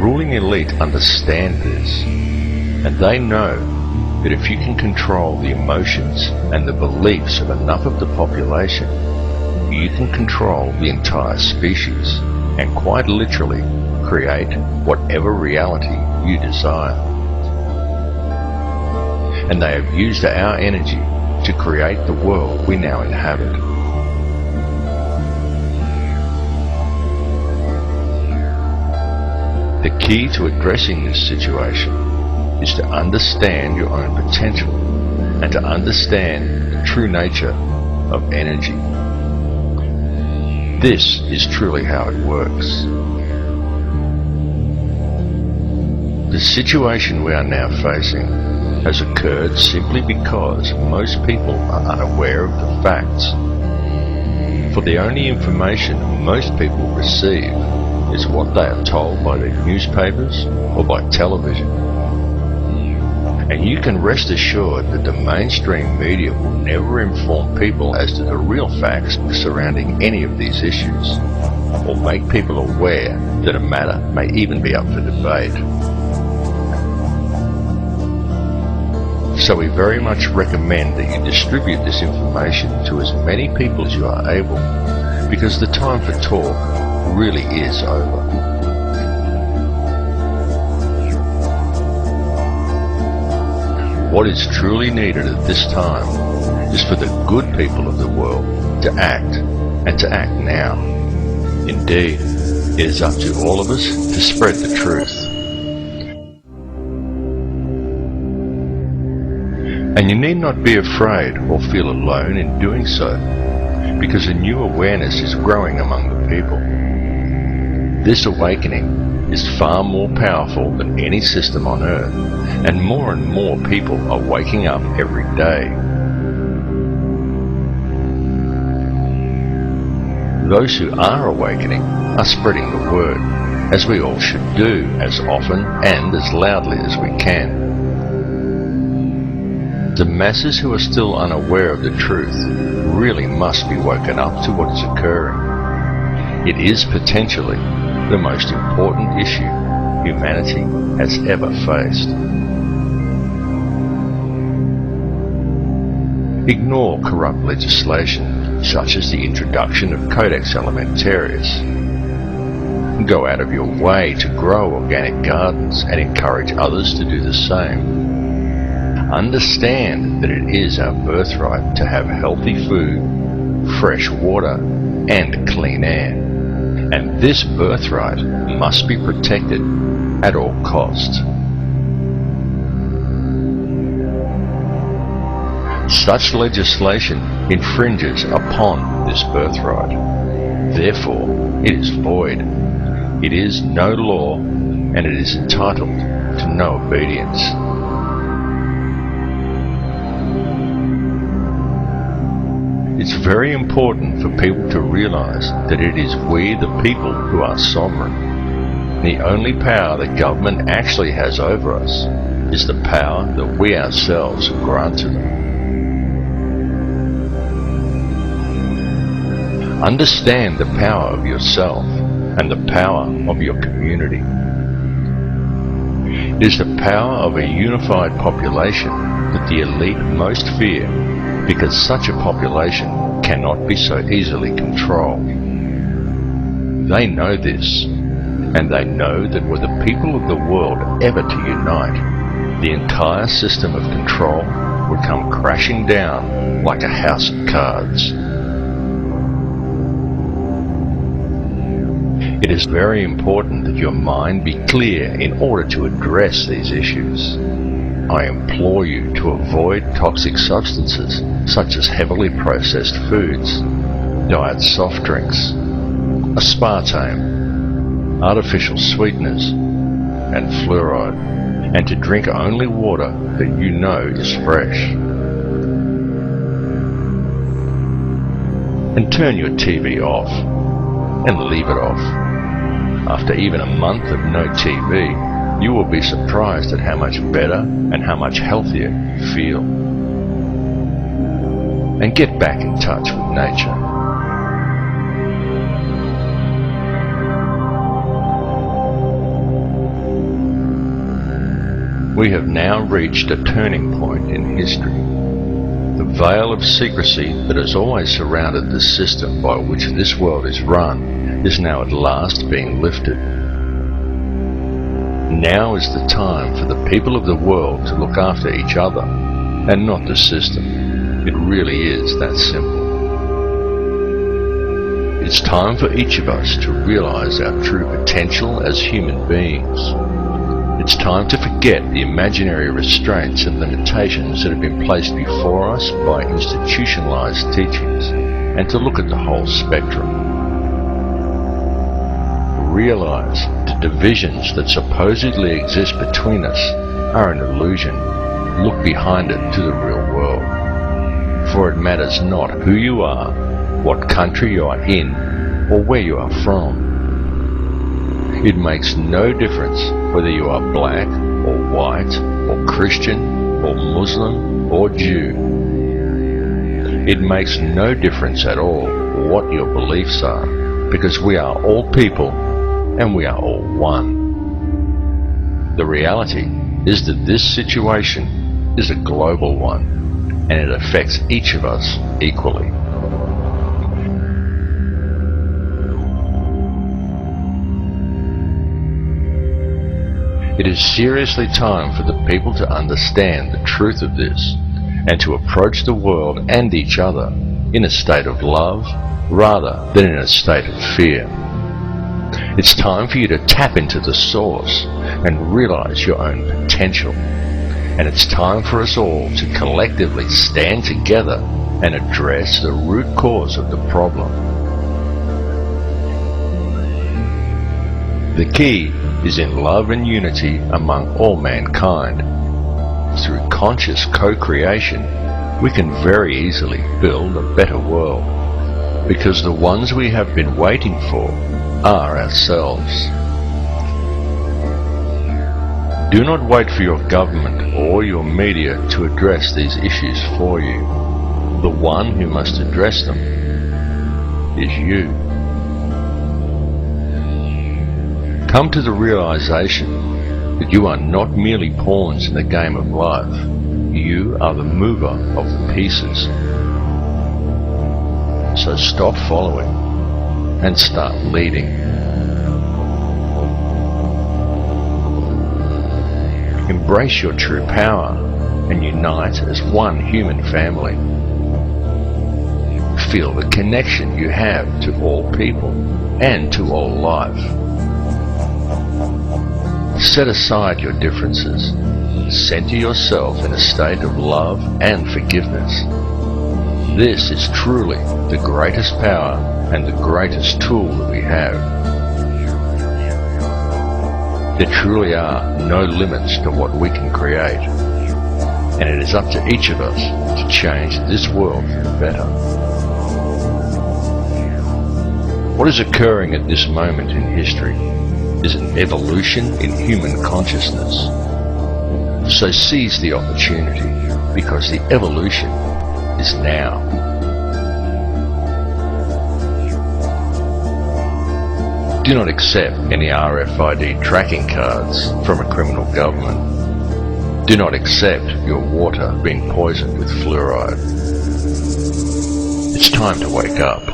ruling elite understand this, and they know that if you can control the emotions and the beliefs of enough of the population, you can control the entire species and quite literally create whatever reality you desire. And they have used our energy to create the world we now inhabit. The key to addressing this situation is to understand your own potential and to understand the true nature of energy. This is truly how it works. The situation we are now facing has occurred simply because most people are unaware of the facts. For the only information most people receive is what they are told by their newspapers or by television. And you can rest assured that the mainstream media will never inform people as to the real facts surrounding any of these issues, or make people aware that a matter may even be up for debate. So we very much recommend that you distribute this information to as many people as you are able, because the time for talk really is over. What is truly needed at this time is for the good people of the world to act, and to act now. Indeed, it is up to all of us to spread the truth. And you need not be afraid or feel alone in doing so, because a new awareness is growing among the people. This awakening is far more powerful than any system on earth, and more people are waking up every day. Those who are awakening are spreading the word, as we all should do, as often and as loudly as we can. The masses who are still unaware of the truth really must be woken up to what is occurring. It is potentially the most important issue humanity has ever faced. Ignore corrupt legislation, such as the introduction of Codex Alimentarius. Go out of your way to grow organic gardens and encourage others to do the same. Understand that it is our birthright to have healthy food, fresh water, and clean air. And this birthright must be protected at all costs. Such legislation infringes upon this birthright. Therefore, it is void. It is no law, and it is entitled to no obedience. It's very important for people to realize that it is we, the people, who are sovereign. The only power the government actually has over us is the power that we ourselves grant to them. Understand the power of yourself and the power of your community. It is the power of a unified population that the elite most fear, because such a population cannot be so easily controlled. They know this, and they know that were the people of the world ever to unite, the entire system of control would come crashing down like a house of cards. It is very important that your mind be clear in order to address these issues. I implore you to avoid toxic substances such as heavily processed foods, diet soft drinks, aspartame, artificial sweeteners, and fluoride, and to drink only water that you know is fresh. And turn your TV off, and leave it off. After even a month of no TV, you will be surprised at how much better and how much healthier you feel. And get back in touch with nature. We have now reached a turning point in history. The veil of secrecy that has always surrounded the system by which this world is run is now at last being lifted. Now is the time for the people of the world to look after each other and not the system. It really is that simple. It's time for each of us to realize our true potential as human beings. It's time to forget the imaginary restraints and limitations that have been placed before us by institutionalized teachings, and to look at the whole spectrum. Realize the divisions that supposedly exist between us are an illusion. Look behind it to the real world. For it matters not who you are, what country you are in, or where you are from. It makes no difference whether you are black or white or Christian or Muslim or Jew. It makes no difference at all what your beliefs are, because we are all people and we are all one. The reality is that this situation is a global one, and it affects each of us equally. It is seriously time for the people to understand the truth of this and to approach the world and each other in a state of love rather than in a state of fear. It's time for you to tap into the source and realize your own potential. And it's time for us all to collectively stand together and address the root cause of the problem. The key is in love and unity among all mankind. Through conscious co-creation, we can very easily build a better world, because the ones we have been waiting for are ourselves. Do not wait for your government or your media to address these issues for you. The one who must address them is you. Come to the realization that you are not merely pawns in the game of life. You are the mover of the pieces. So stop following and start leading. Embrace your true power and unite as one human family. Feel the connection you have to all people and to all life. Set aside your differences. Center yourself in a state of love and forgiveness. This is truly the greatest power and the greatest tool that we have. There truly are no limits to what we can create, and it is up to each of us to change this world for the better. What is occurring at this moment in history is an evolution in human consciousness. So seize the opportunity, because the evolution is now. Do not accept any RFID tracking cards from a criminal government. Do not accept your water being poisoned with fluoride. It's time to wake up.